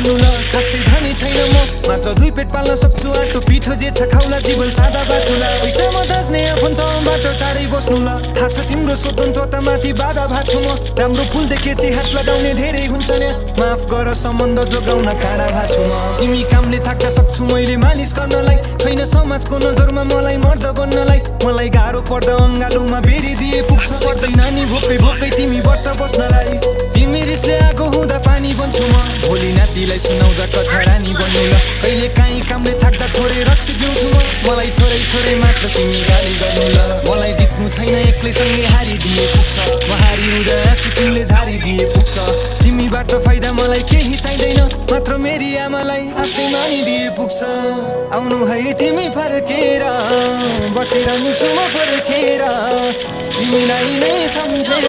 बस्नु ल खासै धनी छैन म मात्र 2 पेट पाल्न सक्छु आटो पिठो जे छ खाउला जीवन सादा बाटुला पैसामा दाज्ने आफन्तबाट टाढै बस्नु ल थाहा छ तिम्रो स्वतन्त्रतामाथि बाधा भएको म राम्रो फुल देखेपछि हात लगाउने धेरै हुन्छ नि माफ गर सम्बन्ध जोगाउन काँडा भएको म तिमी कामले थाक्न सक्छु मैले मालिस गर्नलाई छैन समाजको नजरमा मलाई मर्द बन्नलाई मलाई गाह्रो पर्दा अङ्गालोमा बेरी दिए पुग्छ पर्दै नानी भोकै भोकै तिमी व्रत बस्नलाई तिमी रिसले आगो हुँदा पानी बन्छु म भोलि नातिलाई सुनाउँदा कथा रानी बन्नु ल कहिले काहीँ कामले थाक्दा थोरै रक्सी दिउँछु म मलाई थोरै थोरै मात्र तिमी गाली गर्नु ल मलाई जित्नु छैन एक्लैसँगै हारिदिए पुग्छ म हारिहुँदा आँसु तिमीले झारिदिए पुग्छ तिमीबाट फाइदा मलाई केही चाहिँदैन मात्र मेरी आमालाई आफै मानिदिए पुग्छ आउनु है तिमी फर्केर बसिरहन्छु म फर्केर तिमीलाई नै सम्झेर